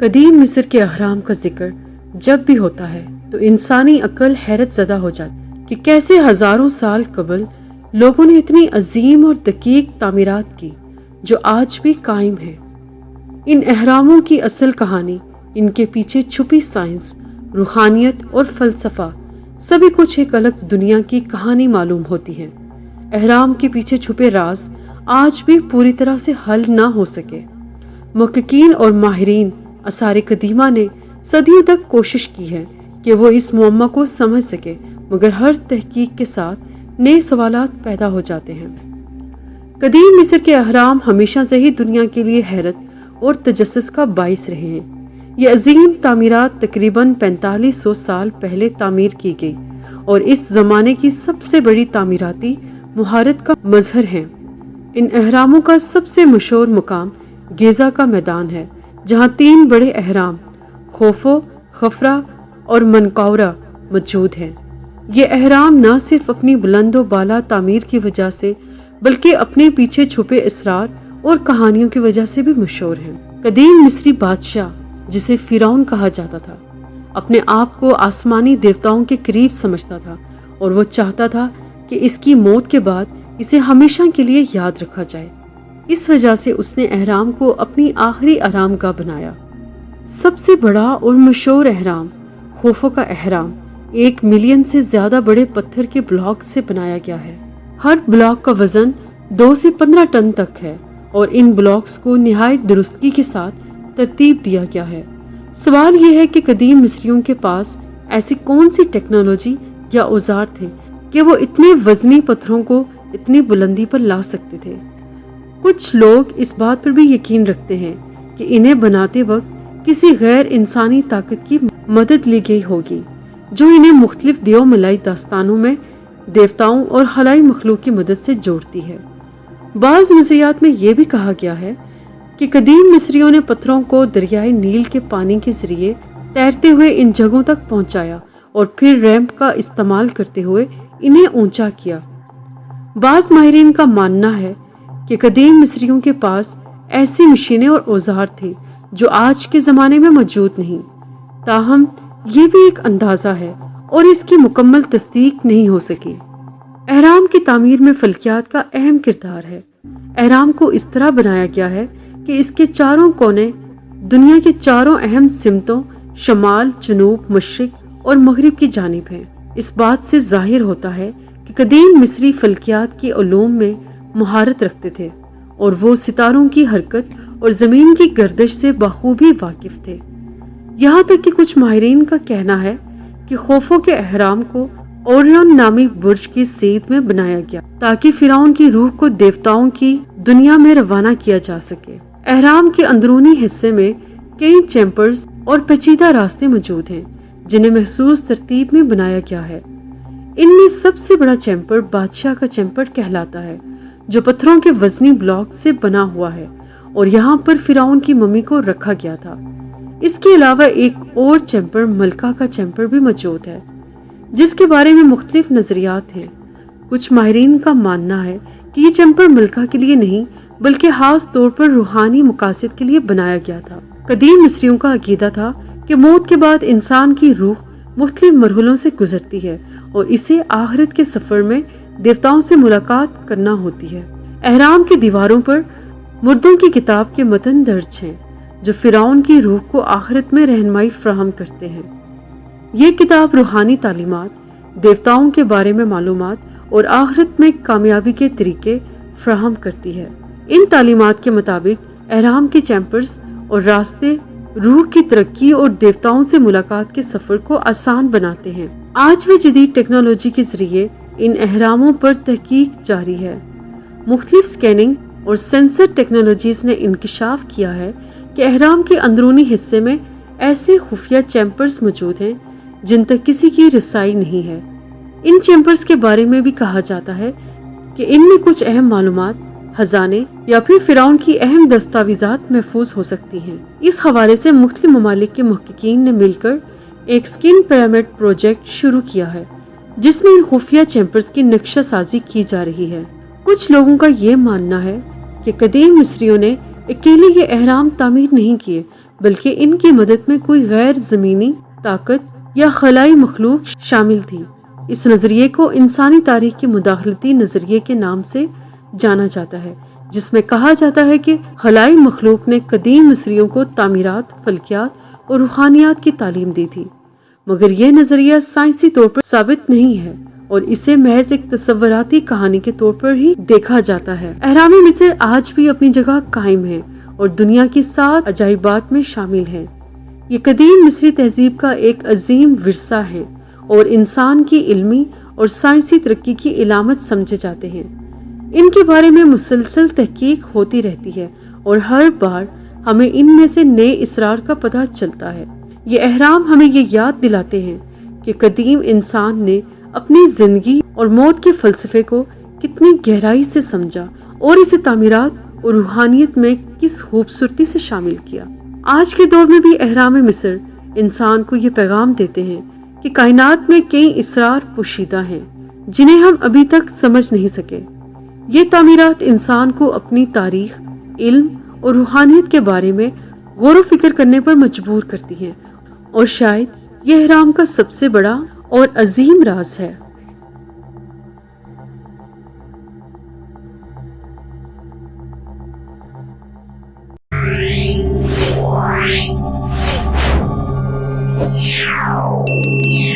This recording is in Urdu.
قدیم مصر کے اہرام کا ذکر جب بھی ہوتا ہے تو انسانی عقل حیرت زدہ ہو جاتی کہ کیسے ہزاروں سال قبل لوگوں نے اتنی عظیم اور دقیق تعمیرات کی جو آج بھی قائم ہیں۔ ان اہراموں کی اصل کہانی، ان کے پیچھے چھپی سائنس، روحانیت اور فلسفہ سبھی کچھ ایک الگ دنیا کی کہانی معلوم ہوتی ہے۔ اہرام کے پیچھے چھپے راز آج بھی پوری طرح سے حل نہ ہو سکے۔ محققین اور ماہرین آثار قدیمہ نے صدیوں تک کوشش کی ہے کہ وہ اس معمہ کو سمجھ سکے، مگر ہر تحقیق کے ساتھ نئے سوالات پیدا ہو جاتے ہیں۔ قدیم مصر کے اہرام ہمیشہ سے ہی دنیا کے لیے حیرت اور تجسس کا باعث رہے ہیں۔ یہ عظیم تعمیرات تقریباً 4500 سال پہلے تعمیر کی گئی اور اس زمانے کی سب سے بڑی تعمیراتی مہارت کا مظہر ہیں۔ ان اہراموں کا سب سے مشہور مقام گیزا کا میدان ہے، جہاں 3 بڑے اہرام خوفو، خفرا اور منقورہ موجود ہیں۔ یہ اہرام نہ صرف اپنی بلند و بالا تعمیر کی وجہ سے بلکہ اپنے پیچھے چھپے اسرار اور کہانیوں کی وجہ سے بھی مشہور ہیں۔ قدیم مصری بادشاہ، جسے فرعون کہا جاتا تھا، اپنے آپ کو آسمانی دیوتاؤں کے قریب سمجھتا تھا اور وہ چاہتا تھا کہ اس کی موت کے بعد اسے ہمیشہ کے لیے یاد رکھا جائے۔ اس وجہ سے اس نے اہرام کو اپنی آخری آرام گاہ بنایا۔ سب سے بڑا اور مشہور اہرام خوفو کا اہرام 1 ملین سے زیادہ بڑے پتھر کے بلاک سے بنایا گیا ہے۔ ہر بلاک کا وزن 2 سے 15 ٹن تک ہے اور ان بلاکس کو نہایت درستگی کے ساتھ ترتیب دیا گیا ہے۔ سوال یہ ہے کہ قدیم مصریوں کے پاس ایسی کون سی ٹیکنالوجی یا اوزار تھے کہ وہ اتنے وزنی پتھروں کو اتنی بلندی پر لا سکتے تھے۔ کچھ لوگ اس بات پر بھی یقین رکھتے ہیں کہ انہیں بناتے وقت کسی غیر انسانی طاقت کی مدد لی گئی ہوگی، جو انہیں مختلف دیو ملائی داستانوں میں دیوتاؤں اور خلائی مخلوق کی مدد سے جوڑتی ہے۔ بعض نظریات میں یہ بھی کہا گیا ہے کہ قدیم مصریوں نے پتھروں کو دریائے نیل کے پانی کے ذریعے تیرتے ہوئے ان جگہوں تک پہنچایا اور پھر ریمپ کا استعمال کرتے ہوئے انہیں اونچا کیا۔ بعض ماہرین کا ماننا ہے کہ قدیم مصریوں کے پاس ایسی مشینیں اور اوزار تھے جو آج کے زمانے میں موجود نہیں، تاہم یہ بھی ایک اندازہ ہے اور اس کی مکمل تصدیق نہیں ہو سکی۔ اہرام کی تعمیر میں فلکیات کا اہم کردار ہے۔ اہرام کو اس طرح بنایا گیا ہے کہ اس کے چاروں کونے دنیا کی چاروں اہم سمتوں شمال، جنوب، مشرق اور مغرب کی جانب ہیں۔ اس بات سے ظاہر ہوتا ہے کہ قدیم مصری فلکیات کی علوم میں مہارت رکھتے تھے اور وہ ستاروں کی حرکت اور زمین کی گردش سے بخوبی واقف تھے۔ یہاں تک کہ کچھ ماہرین کا کہنا ہے کہ خوفو کے اہرام کو اوریون نامی برج کی سید میں بنایا گیا تاکہ فرعون کی روح کو دیوتاؤں کی دنیا میں روانہ کیا جا سکے۔ اہرام کے اندرونی حصے میں کئی چیمبرز اور پیچیدہ راستے موجود ہیں جنہیں محسوس ترتیب میں بنایا گیا ہے۔ ان میں سب سے بڑا چیمبر بادشاہ کا چیمبر کہلاتا ہے، جو پتھروں کے وزنی بلاک سے بنا ہوا ہے اور یہاں پر فرعون کی ممی کو رکھا گیا تھا۔ اس کے علاوہ ایک اور چیمبر ملکہ کا چیمبر بھی موجود ہے، جس کے بارے میں مختلف نظریات ہیں۔ کچھ ماہرین کا ماننا ہے کہ یہ چیمبر ملکہ کے لیے نہیں بلکہ خاص طور پر روحانی مقاصد کے لیے بنایا گیا تھا۔ قدیم مصریوں کا عقیدہ تھا کہ موت کے بعد انسان کی روح مختلف مرحلوں سے گزرتی ہے اور اسے آخرت کے سفر میں دیوتاؤں سے ملاقات کرنا ہوتی ہے۔ اہرام کی دیواروں پر مردوں کی کتاب کے متن درج ہیں جو فرعون کی روح کو آخرت میں رہنمائی فراہم کرتے ہیں۔ یہ کتاب روحانی تعلیمات، دیوتاؤں کے بارے میں معلومات اور آخرت میں کامیابی کے طریقے فراہم کرتی ہے۔ ان تعلیمات کے مطابق اہرام کے چیمبرز اور راستے روح کی ترقی اور دیوتاؤں سے ملاقات کے سفر کو آسان بناتے ہیں۔ آج بھی جدید ٹیکنالوجی کے ذریعے ان اہراموں پر تحقیق جاری ہے۔ مختلف سکیننگ اور سینسر ٹیکنالوجیز نے انکشاف کیا ہے کہ اہرام کے اندرونی حصے میں ایسے خفیہ چیمبرز موجود ہیں جن تک کسی کی رسائی نہیں ہے۔ ان چیمبرز کے بارے میں بھی کہا جاتا ہے کہ ان میں کچھ اہم معلومات، خزانے یا پھر فرعون کی اہم دستاویزات محفوظ ہو سکتی ہیں۔ اس حوالے سے مختلف ممالک کے محققین نے مل کر ایک سکین پیرامڈ پروجیکٹ شروع کیا ہے جس میں ان خفیہ چیمبرز کی نقشہ سازی کی جا رہی ہے۔ کچھ لوگوں کا یہ ماننا ہے کہ قدیم مصریوں نے اکیلے یہ اہرام تعمیر نہیں کیے، بلکہ ان کی مدد میں کوئی غیر زمینی طاقت یا خلائی مخلوق شامل تھی۔ اس نظریے کو انسانی تاریخ کے مداخلتی نظریے کے نام سے جانا جاتا ہے، جس میں کہا جاتا ہے کہ خلائی مخلوق نے قدیم مصریوں کو تعمیرات، فلکیات اور روحانیات کی تعلیم دی تھی، مگر یہ نظریہ سائنسی طور پر ثابت نہیں ہے اور اسے محض ایک تصوراتی کہانی کے طور پر ہی دیکھا جاتا ہے۔ اہرام مصر آج بھی اپنی جگہ قائم ہے اور دنیا کی 7 عجائبات میں شامل ہے۔ یہ قدیم مصری تہذیب کا ایک عظیم ورثہ ہے اور انسان کی علمی اور سائنسی ترقی کی علامت سمجھے جاتے ہیں۔ ان کے بارے میں مسلسل تحقیق ہوتی رہتی ہے اور ہر بار ہمیں ان میں سے نئے اسرار کا پتہ چلتا ہے۔ یہ اہرام ہمیں یہ یاد دلاتے ہیں کہ قدیم انسان نے اپنی زندگی اور موت کے فلسفے کو کتنی گہرائی سے سمجھا اور اسے تعمیرات اور روحانیت میں کس خوبصورتی سے شامل کیا۔ آج کے دور میں بھی اہرام مصر انسان کو یہ پیغام دیتے ہیں کہ کائنات میں کئی اسرار پوشیدہ ہیں جنہیں ہم ابھی تک سمجھ نہیں سکے۔ یہ تعمیرات انسان کو اپنی تاریخ، علم اور روحانیت کے بارے میں غور و فکر کرنے پر مجبور کرتی ہیں، اور شاید یہ اہرام کا سب سے بڑا اور عظیم راز ہے۔ Yeah.